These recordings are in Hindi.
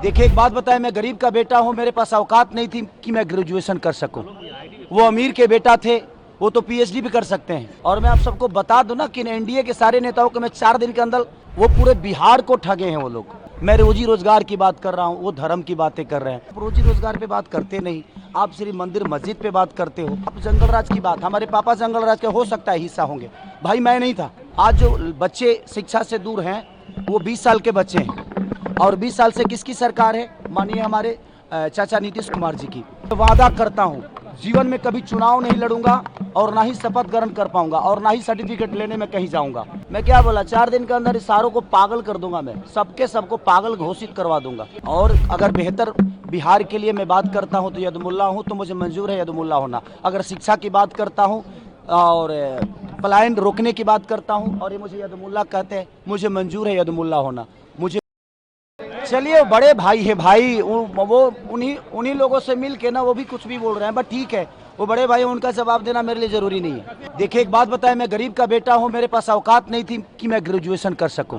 देखिए एक बात बताएं, मैं गरीब का बेटा हूं, मेरे पास औकात नहीं थी कि मैं ग्रेजुएशन कर सकूं। वो अमीर के बेटा थे, वो तो पीएचडी भी कर सकते हैं। और मैं आप सबको बता दूं ना कि एनडीए के सारे नेताओं को मैं 4 दिन के अंदर, वो पूरे बिहार को ठगे हैं वो लोग। मैं रोजी रोजगार की बात कर रहा हूँ, वो धर्म की बातें कर रहे हैं। रोजी रोजगार पे बात करते नहीं, आप सिर्फ मंदिर मस्जिद पे बात करते हो। आप जंगल राज की बात, हमारे पापा जंगल राज के हो सकता है हिस्सा होंगे, भाई मैं नहीं था। आज जो बच्चे शिक्षा से दूर हैं वो 20 साल के बच्चे हैं, और 20 साल से किसकी सरकार है? मानिए हमारे चाचा नीतीश कुमार जी की। वादा करता हूँ जीवन में कभी चुनाव नहीं लड़ूंगा, और ना ही शपथ ग्रहण कर पाऊंगा, और ना ही सर्टिफिकेट लेने में कहीं जाऊंगा। मैं क्या बोला, 4 दिन के अंदर इस सारों को पागल कर दूंगा, मैं सबको पागल घोषित करवा दूंगा। और अगर बेहतर बिहार के लिए मैं बात करता हूँ तो यदुमुल्ला हूँ, तो मुझे मंजूर है यदुमुल्ला होना। अगर शिक्षा की बात करता हूँ और पलायन रोकने की बात करता हूँ और ये मुझे यदुमुल्ला कहते हैं, मुझे मंजूर है यदुमुल्ला होना। मुझे चलिए बड़े भाई है भाई, वो उन्हीं लोगों से मिल के ना वो भी कुछ भी बोल रहे हैं, बट ठीक है, वो बड़े भाई, उनका जवाब देना मेरे लिए जरूरी नहीं है। देखिए एक बात बताएं, मैं गरीब का बेटा हूं, मेरे पास औकात नहीं थी कि मैं ग्रेजुएशन कर सकूं।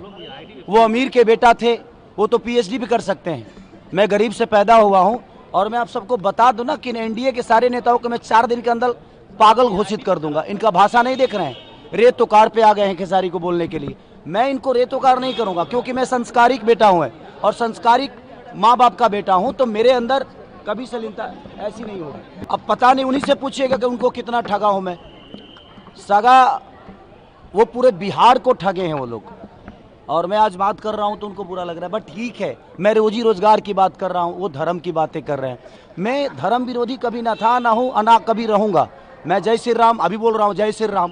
वो अमीर के बेटा थे, वो तो पीएचडी भी कर सकते हैं। मैं गरीब से पैदा हुआ हूं, और मैं आप सबको बता दूं ना कि एनडीए के सारे नेताओं को मैं 4 दिन के अंदर पागल घोषित कर दूंगा। इनका भाषा नहीं देख रहे हैं, रेत तो कार पे आ गए हैं खेसारी को बोलने के लिए। मैं इनको रेतोकार नहीं करूंगा, क्योंकि मैं संस्कारिक बेटा हूं और संस्कारिक माँ बाप का बेटा हूं, तो मेरे अंदर कभी शालीनता ऐसी नहीं होगी। अब पता नहीं, उन्हीं से पूछिएगा कि उनको कितना ठगा हूं मैं। सगा वो पूरे बिहार को ठगे हैं वो लोग, और मैं आज बात कर रहा हूं तो उनको बुरा लग रहा है, बट ठीक है, मैं रोजी रोजगार की बात कर रहा हूं, वो धर्म की बातें कर रहे हैं। मैं धर्म विरोधी कभी ना था, ना हूं, ना कभी रहूंगा। मैं जय श्री राम अभी बोल रहा हूं, जय श्री राम,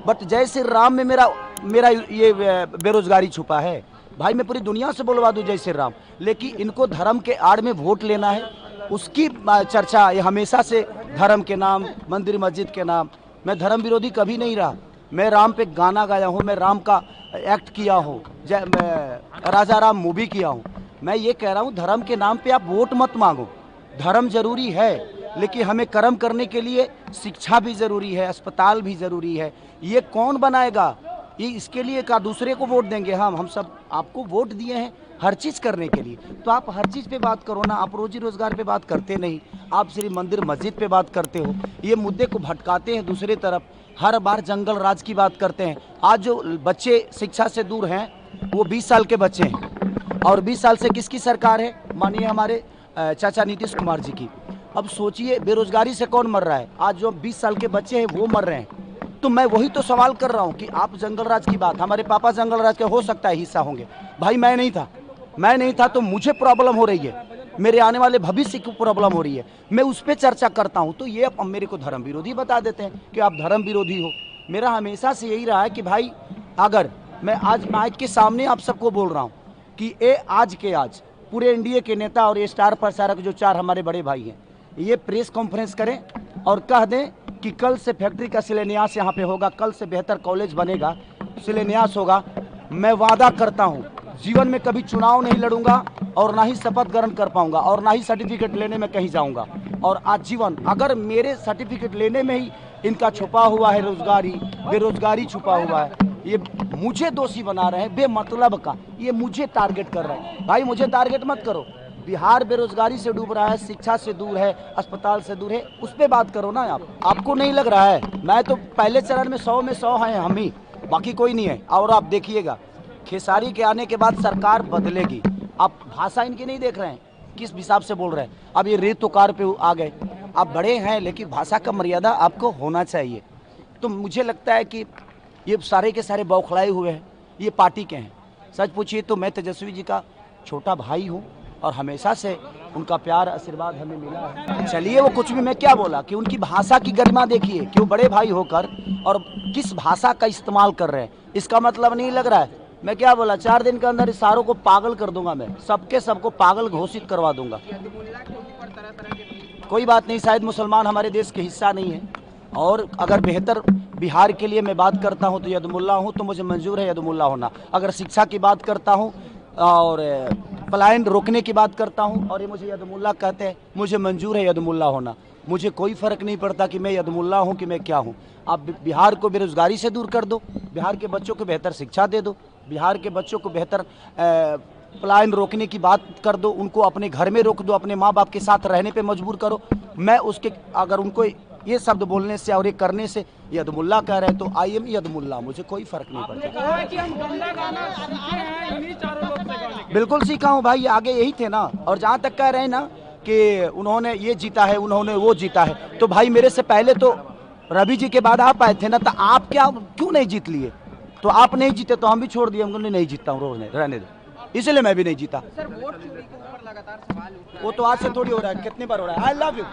बट जय श्री राम में मेरा ये बेरोजगारी छुपा है। भाई मैं पूरी दुनिया से बोलवा दूं जय श्री राम, लेकिन इनको धर्म के आड़ में वोट लेना है, उसकी चर्चा ये हमेशा से धर्म के नाम, मंदिर मस्जिद के नाम। मैं धर्म विरोधी कभी नहीं रहा। मैं राम पे गाना गाया हूँ, मैं राम का एक्ट किया हूँ, मैं राजा राम मूवी किया हूँ। मैं ये कह रहा हूँ, धर्म के नाम पे आप वोट मत मांगो। धर्म जरूरी है, लेकिन हमें कर्म करने के लिए शिक्षा भी जरूरी है, अस्पताल भी जरूरी है। ये कौन बनाएगा? ये इसके लिए का दूसरे को वोट देंगे? हम सब आपको वोट दिए हैं हर चीज़ करने के लिए, तो आप हर चीज़ पे बात करो ना। आप रोजी रोजगार पे बात करते नहीं, आप सिर्फ मंदिर मस्जिद पे बात करते हो। ये मुद्दे को भटकाते हैं दूसरी तरफ, हर बार जंगल राज की बात करते हैं। आज जो बच्चे शिक्षा से दूर हैं वो 20 साल के बच्चे हैं, और 20 साल से किसकी सरकार है? मानिए हमारे चाचा नीतीश कुमार जी की। अब सोचिए, बेरोजगारी से कौन मर रहा है? आज जो 20 साल के बच्चे हैं वो मर रहे हैं। तो मैं वही तो सवाल कर रहा हूँ कि आप जंगल राज की बात, हमारे पापा जंगल राज के हो सकता है हिस्सा होंगे, भाई मैं नहीं था, तो मुझे प्रॉब्लम हो रही है, मेरे आने वाले भविष्य की प्रॉब्लम हो रही है, मैं उस पर चर्चा करता हूँ। तो ये अब मेरे को धर्म विरोधी बता देते हैं कि आप धर्म विरोधी हो। मेरा हमेशा से यही रहा है कि भाई, अगर मैं आज माइक के सामने आप सबको बोल रहा हूँ कि आज पूरे एनडीए के नेता और ये स्टार प्रचारक जो 4 हमारे बड़े भाई हैं, ये प्रेस कॉन्फ्रेंस करें और कह दें कि कल से फैक्ट्री का शिलान्यास यहाँ पे होगा, कल से बेहतर कॉलेज बनेगा, शिलान्यास होगा। मैं वादा करता हूँ जीवन में कभी चुनाव नहीं लड़ूंगा, और ना ही शपथ ग्रहण कर पाऊंगा, और ना ही सर्टिफिकेट लेने में कहीं जाऊंगा। और आजीवन अगर मेरे सर्टिफिकेट लेने में ही इनका छुपा हुआ है बेरोजगारी छुपा हुआ है, ये मुझे दोषी बना रहे हैं बेमतलब का, ये मुझे टारगेट कर रहे हैं। भाई मुझे टारगेट मत करो। बिहार बेरोजगारी से डूब रहा है, शिक्षा से दूर है, अस्पताल से दूर है, उस पर बात करो ना। आपको नहीं लग रहा है? मैं तो पहले चरण में 100 में 100 हैं हम ही, बाकी कोई नहीं है। और आप देखिएगा, खेसारी के आने के बाद सरकार बदलेगी। आप भाषा इनकी नहीं देख रहे हैं, किस हिसाब से बोल रहे हैं। अब ये रेतोकार पे आ गए। आप बड़े हैं, लेकिन भाषा का मर्यादा आपको होना चाहिए। तो मुझे लगता है कि ये सारे के सारे बौखलाए हुए हैं, ये पार्टी के हैं। सच पूछिए तो मैं तेजस्वी जी का छोटा भाई हूँ, और हमेशा से उनका प्यार आशीर्वाद हमें मिला है। चलिए वो कुछ भी, मैं क्या बोला कि उनकी भाषा की गरिमा देखिए, कि वो बड़े भाई होकर और किस भाषा का इस्तेमाल कर रहे हैं। इसका मतलब नहीं लग रहा है। मैं क्या बोला, 4 दिन के अंदर इस सारों को पागल कर दूंगा, मैं सबको पागल घोषित करवा दूंगा। कोई बात नहीं, शायद मुसलमान हमारे देश के हिस्सा नहीं है। और अगर बेहतर बिहार के लिए मैं बात करता हूं तो यदुमुल्ला हूं, तो मुझे मंजूर है यदुमुल्ला होना। अगर शिक्षा की बात करता हूं और पलायन रोकने की बात करता हूं और ये मुझे यदुमुल्ला कहते हैं, मुझे मंजूर है यदुमुल्ला होना। मुझे कोई फ़र्क नहीं पड़ता कि मैं यदुमुल्ला हूं कि मैं क्या हूं। आप बिहार को बेरोजगारी से दूर कर दो, बिहार के बच्चों को बेहतर शिक्षा दे दो, बिहार के बच्चों को बेहतर पलायन रोकने की बात कर दो, उनको अपने घर में रोक दो, अपने माँ बाप के साथ रहने पे मजबूर करो। मैं उसके अगर उनको ये शब्द बोलने से और ये करने से यदमुल्ला कह रहे हैं तो आई एम यदमुल्ला, मुझे कोई फर्क नहीं पड़ता। कहा है कि हम गंदा गाना सीखे हैं इन्हीं चारों लोग से गाने के। बिल्कुल सीखा हूँ भाई, आगे यही थे ना। और जहाँ तक कह रहे हैं ना कि उन्होंने ये जीता है, उन्होंने वो जीता है, तो भाई मेरे से पहले तो रवि जी के बाद आप आए थे ना, तो आप क्या क्यों नहीं जीत लिए? तो आप नहीं जीते तो हम भी छोड़ दिए, हम नहीं जीतता हूँ, रहने दो, इसलिए मैं भी नहीं जीता। सर वोट चोरी के ऊपर लगातार सवाल उठ रहा है। वो तो आज से थोड़ी हो रहा है, कितनी बार हो रहा है। I love you.